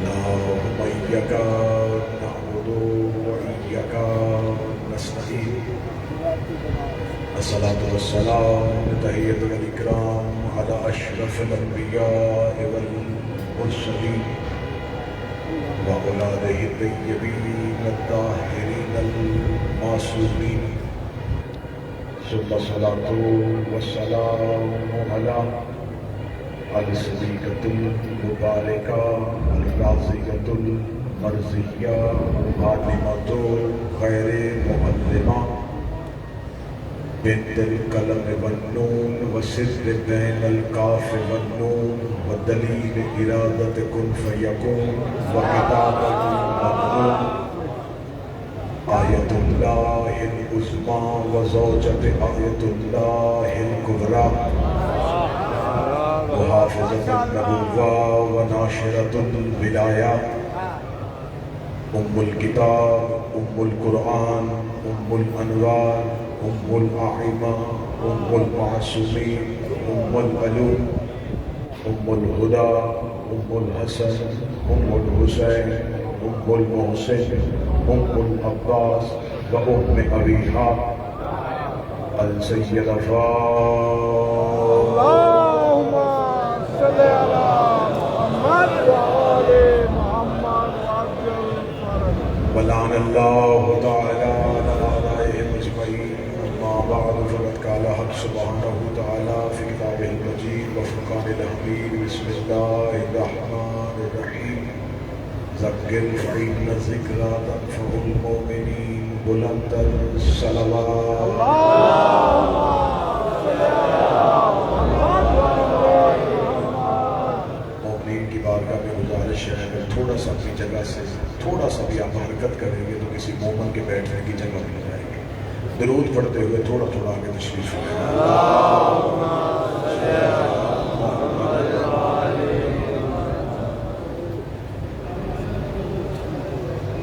اللهم إياك نعبد وإياك نستعين. الصلاة والسلام تحية الإكرام على أشرف الأنبياء والمرسلين وأولاده الطيبين الطاهرين المعصومين، ثم الصلاة والسلام على الصديقة المباركة الرازية المرضية عالمة خير معلمة بنت القلم والنون وسر بين الكاف والنون ودليل إرادة كن فيكون وكتابة مكنون، آية الله العظمى وزوجة آية الله الكبرى، وحافظة النبوة وناشرة الولاية، أم الكتاب، أم القرآن، أم الأنوار، أم الأعمى، أم المعصومين، أم العلوم، أم الهدى، أم الحسن، أم الحسين، أم المحسن، أم العباس وأم أبيها السيدة فاطمة. اللهم صل على محمد وآل محمد وعجل فرجهم. ولعن الله تعالى على أعدائهم أجمعين. أما بعد فقد قال حق سبحانه وتعالى في كتابه المجيد وفرقان الحميد. بسم الله الرحمن الرحيم. ذكر فإن الذكرى تنفع المؤمنين. بلند الصلوات. مومنین کی بارگاہ میں گزارش ہے اگر تھوڑا سا اپنی جگہ سے تھوڑا سا بھی آپ حرکت کریں گے تو کسی مومن کے بیٹھنے کی جگہ مل جائے گی. درود پڑھتے ہوئے تھوڑا تھوڑا آگے تشریف لیں.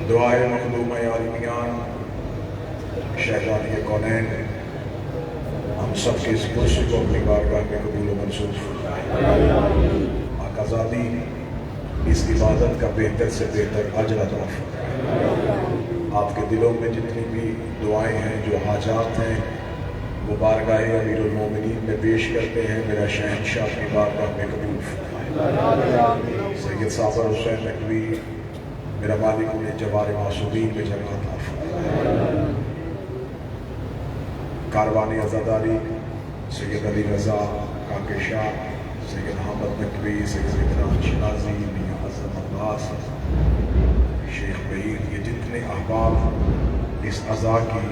دعائے مخدوم عالمیان شہزادی کونین ہم سب کے اس کرسی کو اپنی بارگاہ میں قبول و منظور فرمائے. آقا زادی اس عبادت کا بہتر سے بہتر اجر عطا فرمائے. آپ کے دلوں میں جتنی بھی دعائیں ہیں جو حاجات ہیں وہ بارگاہ امیر المومنین میں پیش کرتے ہیں. میرا شہنشاہ اپنی بارگاہ میں قبول فرمائے. سید صابر حسین نقوی میرا مالک انہیں جوار معصومین میں جگہ عطا فرمائے. کاروان عزاداری سید علی رضا کاکے شاہ، سید حامد نقوی، سید عمران شنازی، میاں اعظم عباس، شیخ بہیر، یہ جتنے احباب اس عزا کی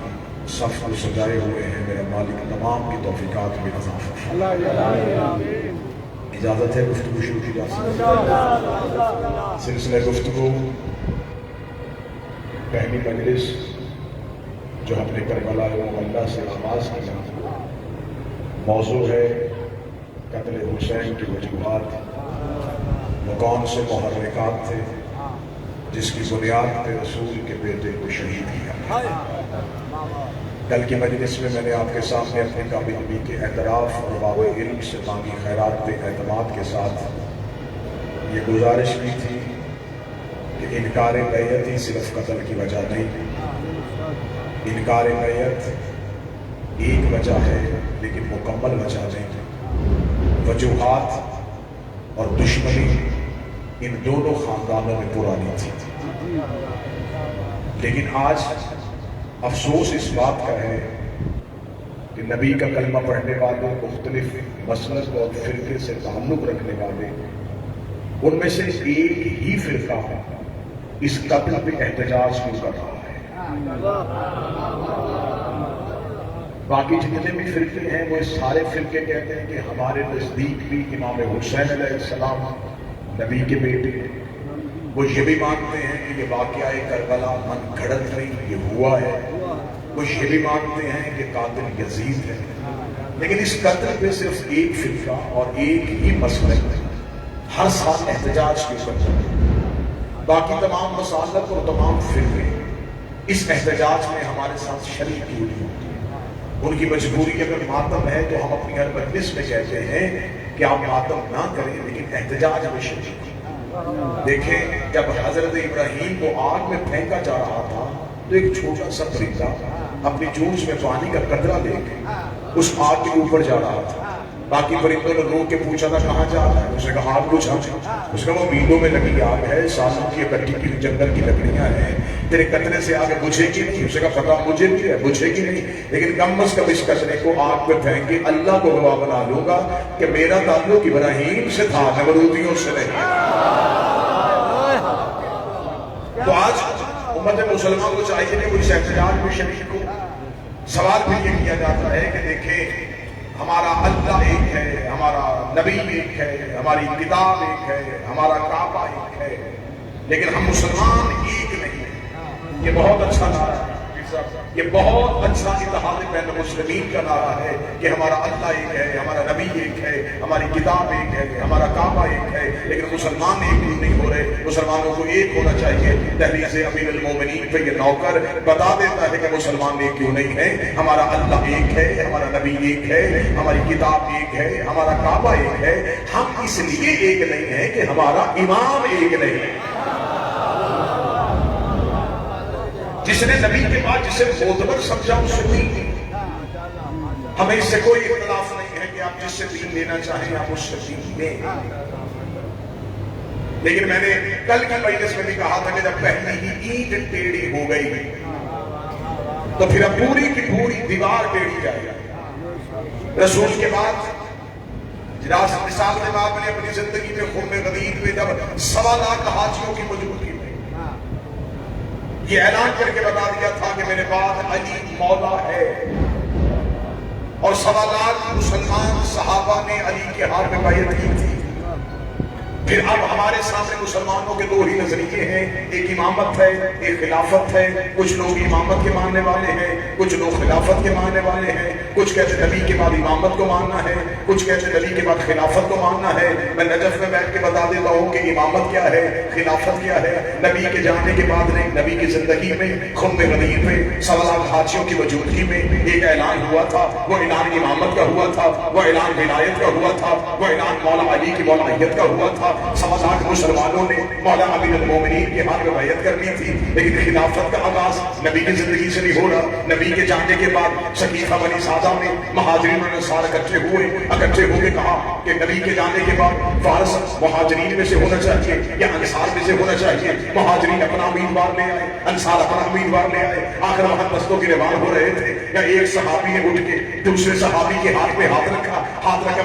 صف کو سجائے ہوئے ہیں میرا مالک تمام کی توفیقات میں اضافہ فرمائے. اجازت ہے گفتگو شروع کی جا سکتی ہے. سلسلہ گفتگو پہلی مجلس جو ہم نے کربلا معلیٰ سے آغاز کیا، موضوع ہے قتل حسین کی وجوہات. وہ کون سے محرکات تھے جس کی بنیاد پہ رسول کے بیٹے کو شہید کیا. کل کی مجلس میں نے آپ کے سامنے اپنے کامیابی کے اعتراف اور باب علم سے مانگی خیرات پہ اعتماد کے ساتھ یہ گزارش کی تھی کہ انکار بیعت ہی صرف قتل کی وجہ نہیں. انکار بیعت ایک وجہ ہے لیکن مکمل وجہ نہیں. وجوہات اور دشمنی ان دونوں خاندانوں میں پرانی تھی. لیکن آج افسوس اس بات کا ہے کہ نبی کا کلمہ پڑھنے والے، مختلف مسلک اور فرقے سے تعلق رکھنے والے، ان میں سے ایک ہی فرقہ اس قتل پہ احتجاج کیوں کر رہا ہے. باقی جتنے بھی فرقے ہیں وہ سارے فرقے کہتے ہیں کہ ہمارے نزدیک بھی امام حسین علیہ السلام نبی کے بیٹے ہیں. وہ یہ بھی مانتے ہیں کہ یہ واقعہ کربلا من گھڑت نہیں، یہ ہوا ہے. وہ یہ بھی مانتے ہیں کہ قاتل یزید ہے. لیکن اس قتل پہ صرف ایک فرقہ اور ایک ہی مسلک ہر سال احتجاج کیوں کرتے ہیں. باقی تمام مسالک اور تمام فرقے اس احتجاج میں ہمارے ساتھ شریک کیوں نہیں ہوتے. ان کی مجبوری اگر ماتم ہے تو ہم اپنی ہر مجلس میں کہتے ہیں کہ آپ ماتم نہ کریں لیکن احتجاج میں شریک. دیکھیں جب حضرت ابراہیم کو آگ میں پھینکا جا رہا تھا تو ایک چھوٹا سا پرندہ اپنی جونج میں پانی کا قطرہ لے کے اس آگ کے اوپر جا رہا تھا. باقی پرندوں نے روک کے پوچھا تھا کہاں جا رہا ہے؟ اس نے کہا آگ بجھا. اس نے کہا وہ میلوں میں لگی آگ ہے، سالوں کی اکٹھی کی جنگل کی لکڑیاں ہیں، تیرے قطرے سے آگ بجھے گی نہیں. اس نے کہا پتا مجھے بھی ہے بجھے گی نہیں، لیکن کم از کم اس قطرے کو آگ پہ پھینک کے اللہ کو گواہ بنا لوں گا کہ میرا تعلق ابراہیم سے تھا، نمرودیوں سے نہیں. تو آج امت مسلمان کو چاہیے کہ اس احتجاج میں شریک کو سوال بھی یہ کیا جاتا ہے کہ دیکھیں ہمارا اللہ ایک ہے، ہمارا نبی ایک ہے، ہماری کتاب ایک ہے، ہمارا کعبہ ایک ہے، لیکن ہم مسلمان ایک نہیں ہیں. یہ بہت اچھا نعرہ ہے، یہ بہت اچھا اتحاد بین المسلمین کا نعرہ ہے کہ ہمارا اللہ ایک ہے، ہمارا نبی ایک ہے، ہماری کتاب ایک ہے، ہمارا کعبہ ایک ہے، لیکن مسلمان ایک نہیں ہو رہے. مسلمانوں کو ایک ہونا چاہیے. دہلیز امیر المومنین پہ یہ نوکر بتا دیتا ہے کہ مسلمان ایک کیوں نہیں ہے. ہمارا اللہ ایک ہے، ہمارا نبی ایک ہے، ہماری کتاب ایک ہے، ہمارا کعبہ ایک ہے. ہم اس لیے ایک نہیں ہیں کہ ہمارا امام ایک نہیں ہے. جس نے نبی کے بعد جسے معتبر سمجھا اس سے دین نہیں. ہمیں اس سے کوئی اختلاف نہیں ہے کہ آپ جس سے دین لینا چاہیں آپ اس سے دین لیں. لیکن میں نے کل کی مجلس میں بھی کہا تھا کہ جب پہلی ہی اینٹ ٹیڑھی ہو گئی تو پھر اب پوری کی پوری دیوار ٹیڑھی جائے. رسول کے بعد مثال کے بعد نے اپنی زندگی میں خم غدیر میں جب 1.25 لاکھ حاجیوں کی موجودگی میں یہ اعلان کر کے بتا دیا تھا کہ میرے بعد علی مولا ہے، اور 1.25 لاکھ مسلمان صحابہ نے علی کے ہاتھ میں بیعت کی تھی. پھر اب ہمارے سامنے مسلمانوں کے 2 ہی نظریے ہیں، ایک امامت ہے، ایک خلافت ہے. کچھ لوگ امامت کے ماننے والے ہیں، کچھ لوگ خلافت کے ماننے والے ہیں. کچھ کہتے نبی کے بعد امامت کو ماننا ہے، کچھ کہتے نبی کے بعد خلافت کو ماننا ہے. میں نجف میں بیٹھ کے بتا دیتا ہوں کہ امامت کیا ہے، خلافت کیا ہے. نبی کے جانے کے بعد نہیں، نبی کی زندگی میں خم غدیر میں 1.25 لاکھ حاجیوں کی موجودگی میں ایک اعلان ہوا تھا. وہ اعلان امامت کا ہوا تھا، وہ اعلان ولایت کا ہوا تھا، وہ اعلان مولا علی کی مولائیت کا ہوا تھا. 1.25 لاکھ مسلمانوں نے مولا امیر المومنین کے ہاتھ میں بیعت کرنی تھی. لیکن خلافت کا آغاز نبی کی زندگی سے نہیں ہو رہا. نبی کے جانے کے بعد سقیفہ بنی سعدہ میں مہاجرین و انصار اکٹھے ہو کے کہا کہ نبی کے جانے کے بعد فارس مہاجرین میں سے ہونا چاہیے یا انصار میں سے ہونا چاہیے. مہاجرین اپنا امیدوار لے آئے، انصار اپنا امیدوار لے آئے. آخر وہاں دستوں کے روان ہو رہے تھے یا ایک صحابی نے اٹھ کے دوسرے صحابی کے ہاتھ میں ہاتھ رکھا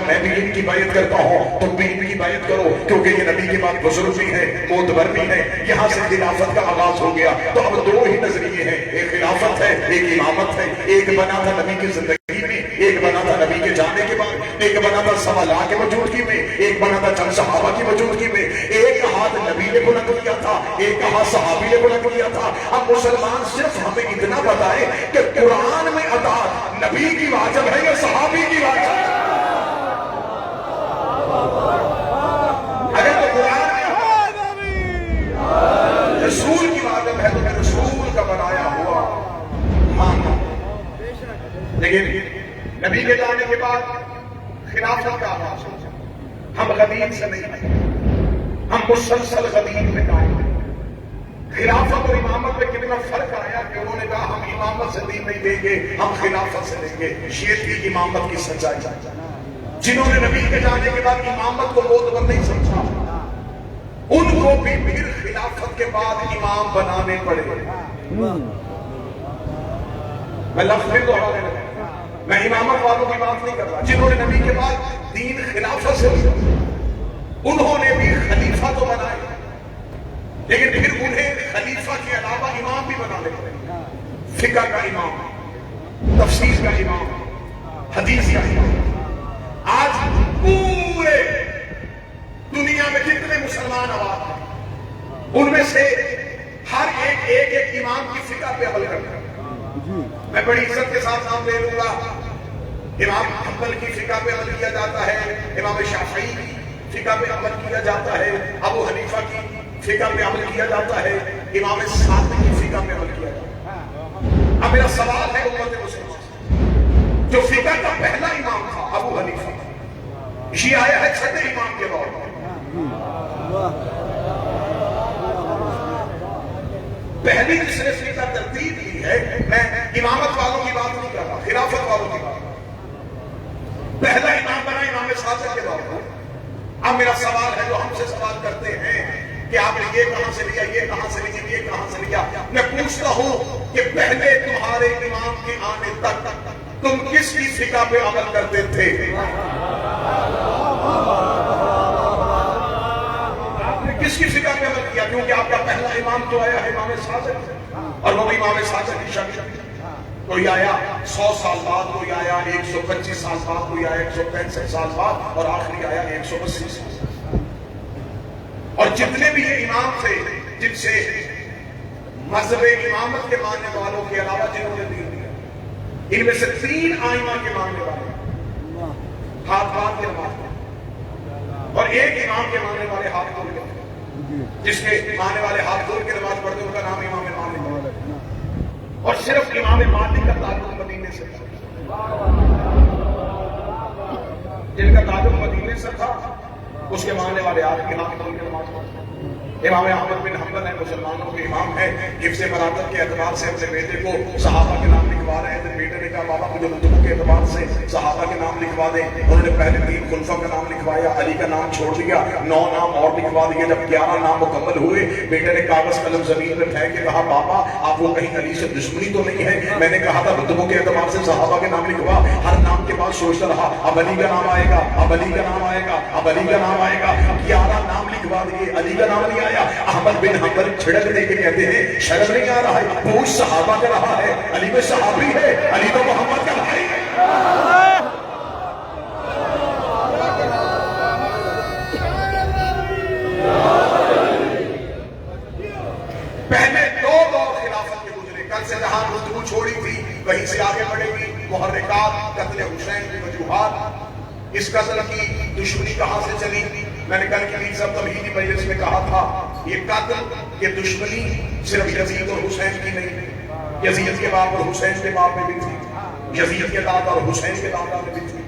میں بھی ان کی بیعت کرتا ہوں، تم بھی ان کی بیعت کرو، کیونکہ یہ نبی کے بعد بزرگ بھی ہے، معتبر بھی ہے. یہاں سے خلافت کا آغاز ہو گیا. تو اب 2 ہی نظریے ہیں، ایک خلافت ہے، ایک امامت ہے. ایک بنا تھا نبی کی زندگی میں، ایک بنا تھا نبی کے جانے کے بعد، ایک بنا تھا 1.25 لاکھ کی موجودگی میں، ایک بنا تھا چند صحابہ کی موجودگی میں. ایک ہاتھ نبی نے بلند کیا تھا، ایک ہاتھ صحابی نے بلند کیا تھا. اب مسلمان صرف ہمیں اتنا بتائے کہ قرآن میں اطاعت نبی کی واجب ہے یا صحابی کی واجب ہے. اگر تو قرآن رسول کی واجب ہے تو میں رسول کا بنایا ہوا ماننا. لیکن نبی کے جانے کے بعد خلافت کا آغاز ہو. ہم غدیر سے نہیں آئے، ہم مسلسل غدیر میں قائم ہیں. خلافت اور امامت میں کتنا فرق آیا کہ انہوں نے کہا ہم امامت سے دین نہیں دیں گے، ہم خلافت سے لیں گے. یہ تھی امامت کی سچائی. جنہوں نے نبی کے جانے کے بعد امامت کو معتبر نہیں سمجھا ان کو بھی پھر خلافت کے بعد امام بنانے پڑے. میں لفظ پھر دوہرانے لگا، میں امامت والوں کی بات نہیں کر رہا. جنہوں نے نبی کے بعد دین خلافت سے لیا انہوں نے بھی خلیفہ تو بنائے، لیکن پھر انہیں خلیفہ کے علاوہ امام بھی بنانے پڑے. فقہ کا امام، تفسیر کا امام، حدیث کا امام. آج پورے دنیا میں جتنے مسلمان آباد ہیں ان میں سے ہر ایک امام کی فقہ پہ عمل کرتا ہے. میں بڑی عزت کے ساتھ نام لے لوں گا. امام حنبل کی فقہ پہ عمل کیا جاتا ہے، امام شافعی کی فقہ پہ عمل کیا جاتا ہے، ابو حنیفہ کی فقہ پہ عمل کیا جاتا ہے، امام صادق کی فقہ پہ عمل کیا جاتا ہے. اب میرا سوال ہے امت مسلمان، جو فقہ کا پہلا امام تھا ابو حنیفہ، یہ آیا ہے چھٹے امام کے دور میں. پہلی جس نے سیدھا ترتیب لی ہے، میں امامت والوں کی بات نہیں کر رہا، خلافت والوں کی بات کر رہا۔ پہلا امام بنا امام صادق کے دور پر۔ اب میرا سوال ہے جو ہم سے سوال کرتے ہیں کہ آپ نے یہ کہاں سے لیا، یہ کہاں سے لیا، یہ کہاں سے لیا، میں پوچھتا ہوں کہ پہلے تمہارے امام کے آنے تک تم کس کی فقہ پہ عمل کرتے تھے؟ آپ نے کس کی فقہ پہ عمل کیا؟ کیونکہ آپ کا پہلا امام تو آیا ہے امام صادق، اور وہ امام صادق کی شخص کوئی آیا 100 سال بعد، کوئی آیا 125 سال بعد، کوئی آیا 165 سال بعد، اور آخری آیا 180 سال۔ اور جتنے بھی یہ امام تھے جن سے مذہب امامت کے ماننے والوں کے علاوہ جنہوں نے دین دیا، ان میں سے 3 آئمہ کے ماننے والے ہاتھ باندھ کے نماز پڑھتے، اور ایک امام کے ماننے والے ہاتھ دھو کے، جس کے ماننے والے ہاتھ دھو کے نماز پڑھتے ان کا نام امام مالک، اور صرف امام مالک کا تعلق مدینے سے تھا۔ جن کا تعلق مدینے سے تھا اس کے ماننے والے آپ کے ہاتھ دھو کے نماز پڑھتے۔ امام احمد بن حنبل ہیں، مسلمانوں کے امام ہیں، حفظ مراتب کے اعتبار سے اپنے بیٹے کو صحابہ کے نام لکھوا رہے ہیں۔ بیٹے نے کہا بابا مجھے رتبوں کے اعتبار سے صحابہ کے نام لکھوا دیں۔ انہوں نے پہلے 3 خلفاء کا نام لکھوایا، علی کا نام چھوڑ دیا، 9 نام اور لکھوا دیے۔ جب 11 نام مکمل ہوئے، بیٹے نے کاغذ قلم زمین میں پھینک کے کہا بابا آپ وہ کہیں علی سے دشمنی تو نہیں ہے؟ میں نے کہا تھا رتبوں کے اعتبار سے صحابہ کے نام لکھوا۔ ہر نام کے بعد سوچتا رہا اب علی کا نام آئے گا، اب علی کا نام آئے گا، اب علی کا نام آئے گا۔ 11 نام لکھوا دیے، علی کا نام نہیں آیا۔ احمد بن حنبل چھڑک دے کے کہتے ہیں شرم نہیں آ رہا ہے، پوچھ صحابہ کا رہا ہے، علی میں صحابی ہے، علی تو محمد کا بھائی ہے۔ پہلے 2 دور خلافت کے گزرے، کل سے جہاں گفتگو چھوڑی تھی وہیں سے آگے بڑھے گی۔ محرکات، قتل حسین کی وجوہات، اس قتل کی دشمنی کہاں سے چلی؟ میں نے کل کی سب تمہیدی مجلس میں کہا تھا یہ قتل، یہ دشمنی صرف یزید اور حسین کی نہیں، یزید کے باپ اور حسین کے باپ میں بھی تھی، یزید کے دادا اور حسین کے دادا میں بھی تھی۔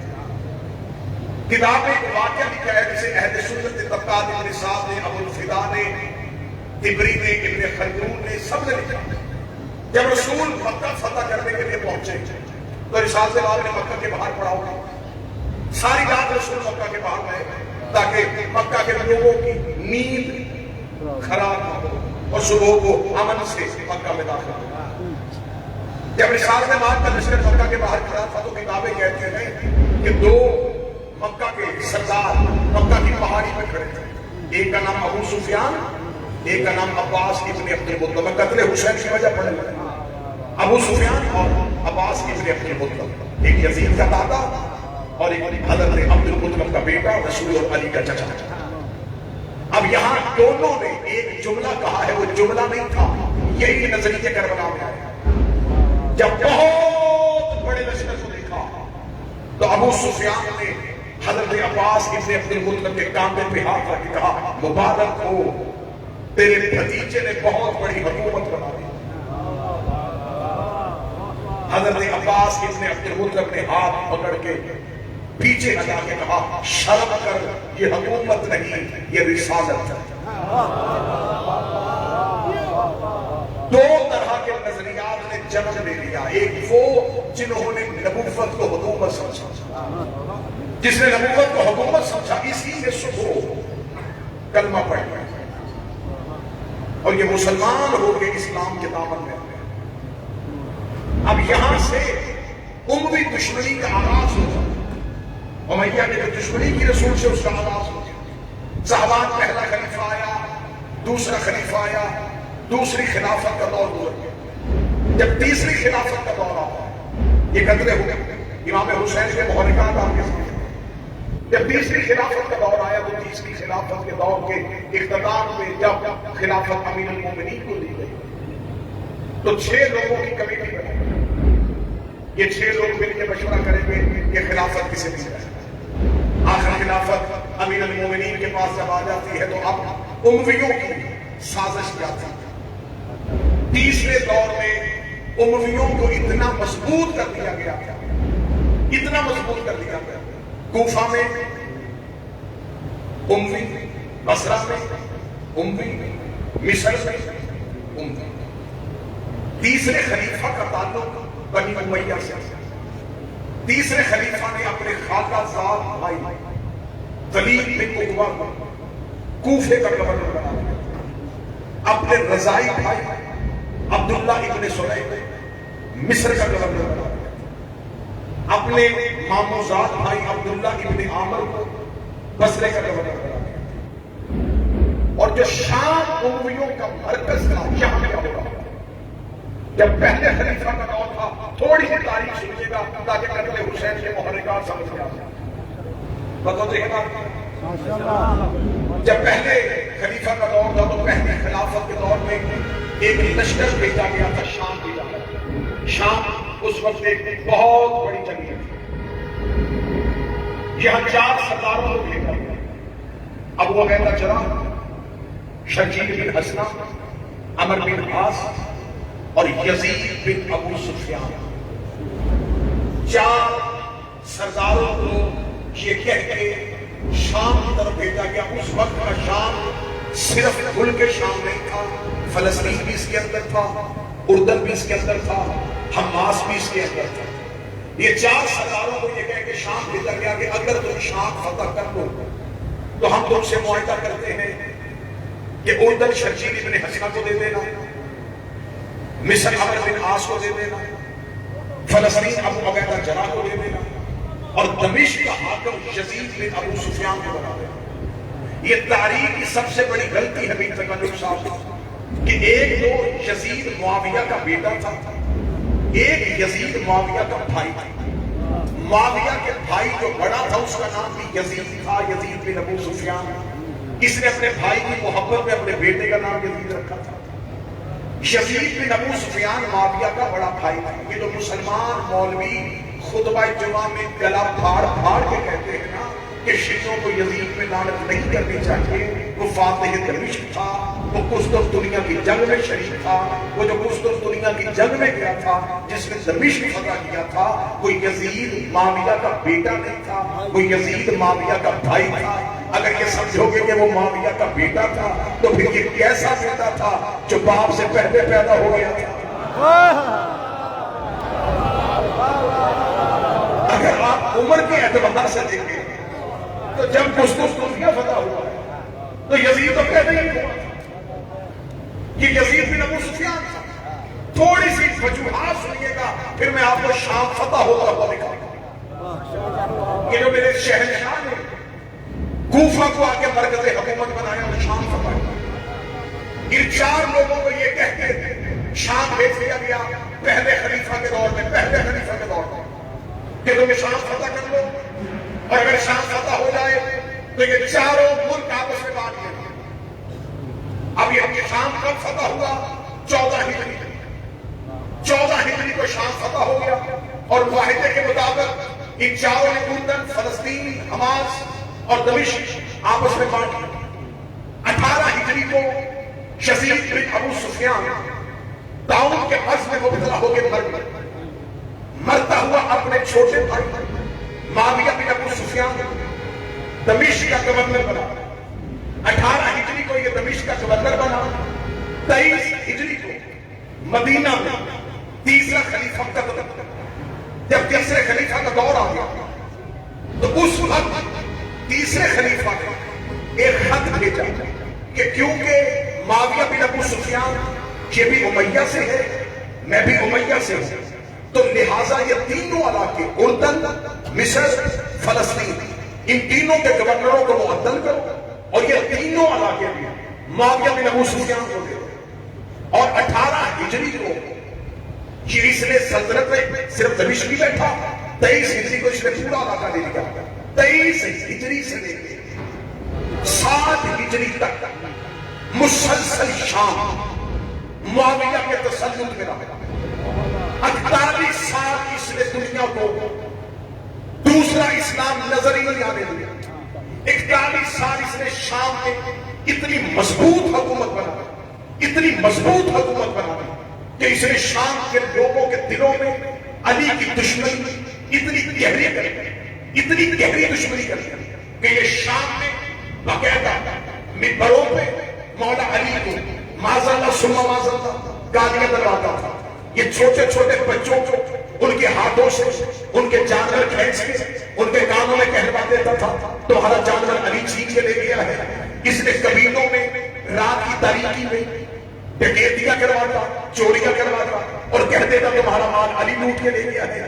کتاب میں ایک واقعہ لکھا ہے جسے اہل سنت طبقات ابن سعد نے، ابو الفدا نے، طبری نے، ابن خلدون نے، سب نے لکھا۔ جب رسول مکہ فتح کرنے کے لیے پہنچے تو رسالت باب نے مکہ کے باہر پڑھا ہوگا، ساری رات رسول مکہ کے باہر گئے تاکہ مکہ کے لوگوں کی نیند خراب نہ ہو اور صبح کو امن سے مکہ میں داخل ہو۔ جب رسالت باب کا لشکر مکہ کے باہر کھڑا تھا تو کتابیں کہتے ہیں کہ 2 مکہ کے سردار مکہ کی پہاڑی پہ کھڑے تھے، ایک کا نام ابو سفیان، ایک کا نام عباس ابن عبد المطلب۔ قتل حسین کی وجہ پڑھے ابو سفیان اور عباس ابن عبد المطلب، ایک یزید کا دادا اور ایک حضرت عبد المطلب کا بیٹا، رسول اور علی کا چچا۔ اب یہاں دونوں نے ایک جملہ کہا ہے، وہ جملہ نہیں تھا، یہی نظریہ کربلا میں آیا۔ جب بہت بڑے لشکر کو دیکھا تو ابو سفیان نے حضرت عباس ابن عبد المطلب کے کاندھے پہ ہاتھ رکھ کے کہا مبارک ہو، تیرے بھتیجے نے بہت بڑی حکومت بنا دی۔ حضرت عباس ابن عبد المطلب نے ہاتھ پکڑ کے پیچھے ہٹا کے کہا شرم کر، یہ حکومت نہیں یہ رسالت ہے۔ 2 طرح کے نظریات نے جنم لے لیا، ایک وہ جنہوں نے نبوت کو حکومت سمجھا، جس نے نبوت کو حکومت سمجھا اسی سے صبح کلمہ پڑھا اور یہ مسلمان ہو کے اسلام کے دامن میں۔ اب یہاں سے اموی دشمنی کا آغاز ہو جائے، امیہ نے جو دشمنی کی رسول سے اس کا آغاز ہو جائے۔ صحابان پہلا خلیفہ آیا، دوسرا خلیفہ آیا، دوسری خلافت کا دور گزر گیا۔ جب تیسری خلافت کا دور آیا، یہ قتل ہو گئے امام حسین کے محرکات آپ کے سامنے۔ جب تیسری خلافت کا دور آیا تو تیسری خلافت کے دور کے اختتام میں جب خلافت امیر المومنین کو دی گئی تو 6 لوگوں کی کمیٹی بنی۔ یہ 6 لوگ مل کے مشورہ کریں گے کہ خلافت کسے دی جائے۔ آخر خلافت امیر المومنین کے پاس جب آ جاتی ہے تو اب امویوں کی سازش جاتی ہے۔ تیسرے دور میں امویوں کو اتنا مضبوط کر دیا گیا، اتنا مضبوط کر دیا گیا، کوفہ میں اموی، بصرہ میں اموی، مصر میں اموی، تیسرے خلیفہ کا تعلق بنی امیہ سے، تیسرے خلیفہ نے اپنے خاکہ زاد بھائی ولید بن عقبہ کو کوفے کا گورنر بنا دیا، اپنے رضائی بھائی عبداللہ ابن سلیم مصر کا گورنر بنا دیا، اپنے ماموزاد بھائی عبداللہ ابن عامر کو بصرے کا گورنر بنا دیا، اور جو شام امویوں کا مرکز تھا یہاں پہ ہوا۔ جب پہلے خلیفہ کا دور تھا، تھوڑی سی تاریخ سنیے گا تاکہ قتل حسین کے محرکات سمجھ میں آ جائیں۔ بتاتے ہیں جب پہلے خلیفہ کا دور تھا تو پہلی خلافت کے دور میں ایک لشکر بھیجا گیا تھا، شام بھیجا گیا۔ شام اس وقت ایک بہت بڑی جگہ تھی، یہاں 4 سرداروں کو بھیجا گیا، ابو عبیدہ جراح، شرجیل بن حسنہ، عمر بن عاص اور یزید بن ابو سفیان۔ 4 سرداروں کو یہ کہہ کے شام کی طرف بھیجا گیا۔ اس وقت کا شام صرف ملک شام نہیں تھا، فلسطین بھی اس کے اندر تھا، اردن بھی اس کے اندر تھا، حماس بھی اس کے اندر تھا۔ یہ 4 سرداروں کو یہ کہہ کے شام بھیجا گیا کہ اگر تم شام فتح کر لو تو ہم تم سے معاہدہ کرتے ہیں کہ اردن شرجیل بن حسنہ کو دے دینا، مصر عمر بن عاص کو دے دینا، فلسطین ابو عبیدہ جراح کو دے دینا، اور دمشق کا حاکم یزید بن ابو سفیان کو بنا دینا۔ یہ تاریخ کی سب سے بڑی غلطی ہے بن تکلم صاحب کہ ایک تو یزید معاویہ کا بیٹا تھا، ایک یزید معاویہ کا بھائی تھا۔ معاویہ کے بھائی جو بڑا تھا اس کا نام بھی یزید تھا، یزید بن ابو سفیان۔ اس نے اپنے بھائی کی محبت میں اپنے بیٹے کا نام یزید رکھا تھا۔ یزید بن ابو سفیان معاویہ کا بڑا بھائی تھا۔ یہ جو مسلمان مولوی خطبہ جمعہ میں گلا پھاڑ پھاڑ کے کہتے ہیں نا کہ شیعوں کو یزید میں لعنت نہیں کرنی چاہیے، وہ فاتح دمشق تھا، وہ قسطنطنیہ دنیا کی جنگ میں شریک تھا، وہ جو قسطنطنیہ دنیا کی جنگ میں گیا تھا جس نے دمشق فتح کیا تھا، وہ یزید معاویہ کا بیٹا نہیں تھا، وہ یزید معاویہ کا بھائی تھا۔ اگر یہ سمجھو گے کہ وہ معاویہ کا بیٹا تھا تو پھر یہ کیسا بیٹا تھا جو باپ سے پہلے پیدا ہو گیا تھا؟ اگر آپ عمر کے اعتبار سے دیکھیں تو جب قسطنطنیہ فتح ہوا تو یزید تو پہلے ہی ہوا تھا، یہ یزید بن ابو سفیان تھا۔ تھوڑی سی وجوہات سنیے گا پھر میں آپ کو شام فتح ہوتا ہوا دکھاؤں گا۔ یہ جو میرے شہنشاہ نے کوفہ کو آگے مرکز حکومت بنایا اور شام فتح ہوا، ان 4 لوگوں کو یہ کہہ کے شام بھیج دیا گیا پہلے خلیفہ کے دور میں کہ تم شام فتح کر لو، اور اگر شام فتح ہو جائے تو یہ 4 ملک آپس میں بانٹ لیں گے۔ اب یہ شام کب فتح ہوا؟ 14 ہجری کو شام فتح ہو گیا، اور معاہدے کے مطابق ان 4 نے اردن، فلسطین، حماس اور دمشق آپس میں بانٹ لیا۔ 18 ہجری کو یزید بن ابو سفیان طاعون کے مرض میں مبتلا ہو کے مرتا ہوا اپنے چھوٹے بھائی معاویہ بن ابو سفیان دمشق کا گورنر بنا۔ 18 ہجری کو یہ دمشق کا گورنر بنا۔ 23 ہجری کو مدینہ میں تیسرا خلیفہ قتل۔ جب تیسرے خلیفہ کا دور آ گیا تو اس وقت تیسرے خلیفہ نے ایک خط بھیجا کہ کیونکہ معاویہ بن ابو سفیان یہ بھی امیہ سے ہے، میں بھی امیہ سے ہوں، تو لہٰذا یہ تینوں علاقے اردن، مصر، فلسطین، ان تینوں کے گورنروں کو معطل کرو، اور یہ تینوں علاقے بھی معاویہ بن ابو سفیان کو دے۔ اور 18 ہجری کو یہ اس نے سلطنت میں صرف دمشق ہی بیٹھا، 23 ہجری کو اس نے پورا علاقہ دے دیا۔ 23 ہجری سے لے کے 7 ہجری تک مسلسل شام معاویہ کے تسلط میں رہا۔ 48 سال اس نے دنیا کو دوسرا اسلام نظر ہی نہیں آنے دیا۔ 41 سال اس نے شام میں اتنی مضبوط حکومت بنا دی، اتنی مضبوط حکومت بنا دی کہ اس نے شام کے لوگوں کے دلوں میں علی کی دشمنی اتنی گہری کر دی، اتنی گہری دشمنی کر دی کہ یہ شام میں باقاعدہ منبروں پہ مولا علی کو معاذ اللہ ثم معاذ اللہ گالیاں دلواتا تھا، یہ چھوٹے چھوٹے بچوں کو ان کے ہاتھوں سے ان کے جانور کھینچ کے ان کے کانوں میں کہلوا دیتا تھا تمہارا جانور علی چھین کے لے گیا ہے. اس نے قبیلوں میں رات کی تاریکی میں ڈکیتیاں کرواتا, چوریاں کرواتا اور کہتے تھا تمہارا مال علی لوٹ کے لے گیا ہے.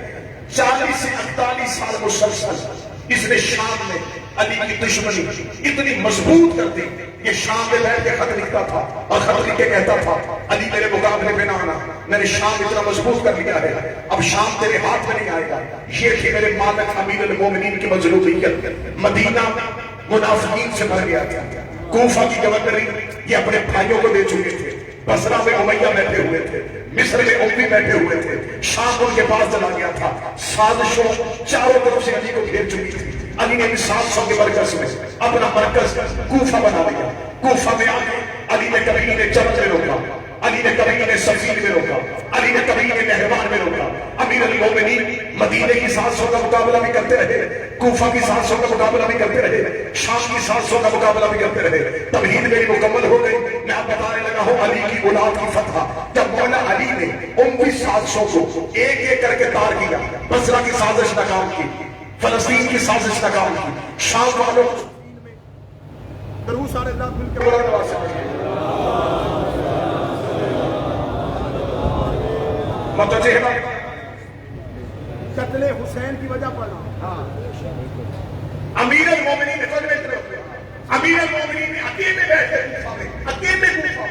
40 سے 48 سال مسلسل اس نے شام میں علی کی دشمنی اتنی مضبوط کر دی. یہ شام میں بیٹھ کے خط لکھتا تھا اور خط لکھ کے کہتا تھا علی میرے مقابلے میں نہ آنا, میں نے شام اتنا مضبوط کر لیا ہے, اب شام تیرے ہاتھ میں نہیں آئے گا. یہ کہ میرے مالک امیر المومنین کی مظلومیت مدینہ منافقین سے بھر گیا تھا. کوفہ کی گورنری یہ اپنے بھائیوں کو دے چکے تھے, بصرہ میں امیہ بیٹھے ہوئے تھے, مصر میں امی بیٹھے ہوئے تھے, شام ان کے پاس چلا گیا تھا. سازشوں چاروں طرف سے علی کو گھیر چکی تھی. علی نے 700 کے مرکز میں اپنا مرکز کوفہ بنا لیا. کوفہ میں آگے علی نے کبھی انہیں چرچ میں روکا, علی نے کبھی انہیں سفیر میں روکا, علی نے کبھی انہیں نہروان میں روکا. امیر المومنین مدینے کی 700 کا مقابلہ بھی کرتے رہے, کوفہ کی 700 کا مقابلہ بھی کرتے رہے, شام کی 700 کا مقابلہ بھی کرتے رہے. تمہید میری مکمل ہو گئی. میں آپ بتانے لگا ہوں علی کی اولاد کی فتح. جب مولا علی نے ان بھی 700 کو ایک ایک کر کے تار کیا, بصرہ کی سازش ناکام کی, فلسطین کی سازش ناکام کی, شام والوں درود سارے اللہ مل کے بڑا نواز متوجہ ہے. قتل حسین کی وجہ پر امیر المومنین امیر المومنین نے اکیلے بیٹھے اکیلے کوفہ,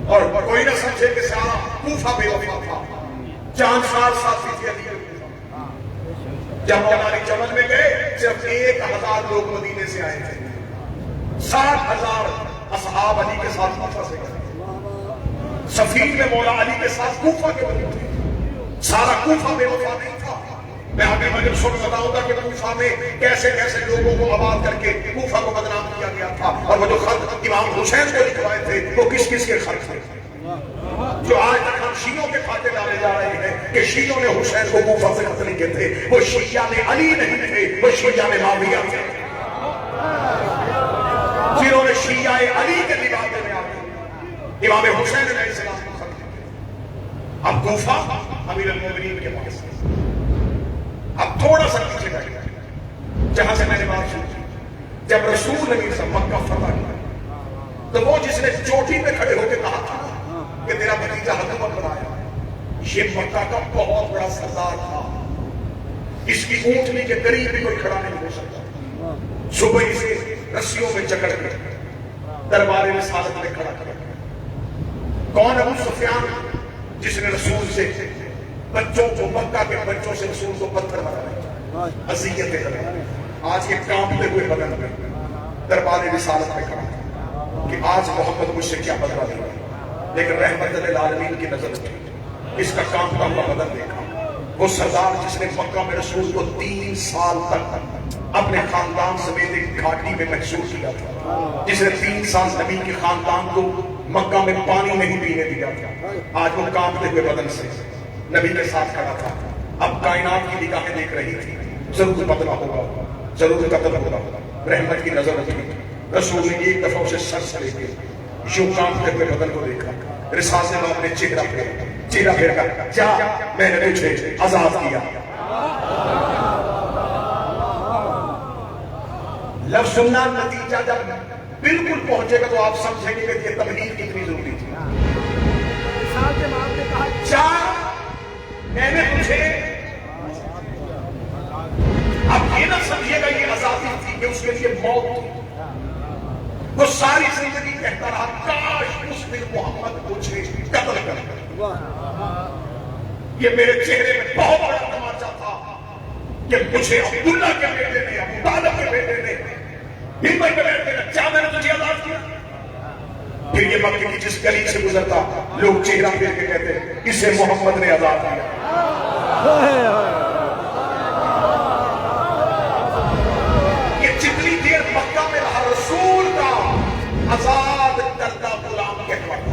اور کوئی نہ سمجھے کہ سارا کوفہ بے وفا تھا. 4 سال ساتھی تھے علی. جب ہماری جمل میں گئے صرف 1000 لوگ مدینے سے آئے تھے. 60,000 اصحاب علی کے ساتھ کوفہ سے گئے. سفیر میں مولا علی کے ساتھ کوفہ کے بنے تھے. سارا کوفہ بے وفا نہیں تھا. میں آگے مجھے سن بتاؤں گا کہ کوفہ میں کیسے کیسے لوگوں کو آباد کر کے کوفہ کو بدنام کیا گیا تھا, اور وہ جو خط امام حسین کو لکھوائے تھے وہ کس کس کے خط تھے جو آج تک ہم شیعوں کے کھاتے ڈالے جا رہے ہیں کہ شیعوں نے حسین کو کوفہ سے خط لکھے تھے. وہ شیعہ نے علی نہیں تھے, وہ شیعہ نے معاویہ تھے, جنہوں نے شیعہ علی کے لبادے میں آتے امام حسین علیہ السلام کو خط لکھے. اب کوفہ امیر المومنین کے پاس. اب تھوڑا سا پیچھے بیٹھ گئے جہاں سے میں نے بات شروع کی. جب رسول نبی صلی اللہ علیہ وسلم مکہ فتح کیا تو وہ جس نے چوٹی پہ کھڑے ہو کے کہا تھا کہ تیرا بھتیجا حکومت بنایا, یہ مکہ کا بہت بڑا سردار تھا. اس کی اونٹنی کے قریب بھی کوئی کھڑا نہیں ہو سکتا. صبح اسے رسیوں میں جکڑ کے دربار رسالت میں کھڑا کر. کون ابو سفیان جس نے رسول سے بچوں کو مکہ کے بچوں سے رسول کو پتھر مارا, اذیتیں کرے. آج یہ کانپتے ہوئے بدن میں دربار رسالت میں کھڑا کہ آج محمد مجھ سے کیا بدلہ لے گا. لیکن رحمت للعالمین کی نظر اٹھی, اس کا کانپتا ہوا بدن دیکھا. وہ سردار جس نے مکہ میں رسول کو 3 سال تک اپنے خاندان سمیت ایک گھاٹی میں محصور کیا تھا, جس نے 3 سال نبی کے خاندان کو مکہ میں پانی نہیں پینے دیا تھا, آج وہ کانپتے ہوئے بدن سے نبی کے ساتھ کھڑا تھا. اب کائنات کی نگاہیں دیکھ رہی تھی, ضرور بدلہ ہوگا, ضرور قتل ہوگا. رحمت کی نظر اٹھی. رسول نے ایک دفعہ اسے سر سے لے کے یوں کانپتے ہوئے بدن کو دیکھا. رسالت میں اپنے چہرہ پھیر کر جا, میں نے تجھے آزاد کیا. لفظ سننا نتیجہ جب بالکل پہنچے گا تو آپ سمجھیں گے کہ یہ تبلیغ کتنی ضروری تھی. مثال کے بعد نے کہا جا, میں نے تجھے. اب یہ نہ سمجھے گا یہ آزادی تھی کہ اس کے لیے موت تھی. وہ ساری زندگی کہتا رہا کاش اس دن محمد مجھے قتل کر. یہ میرے چہرے میں بہت بڑا تماچا تھا کہ مجھے عبداللہ کے بیٹے نے, ابو طالب کے بیٹے نے ہمت میں بیٹھ کے کیا میں نے تجھے آزاد کیا. پھر یہ مکے کی جس گلی سے گزرتا لوگ چہرہ پھیر کے کہتے اسے محمد نے آزاد کیا. یہ جتنی دیر مکہ میں رہا رسول کا آزاد کردہ غلام کہلاتا.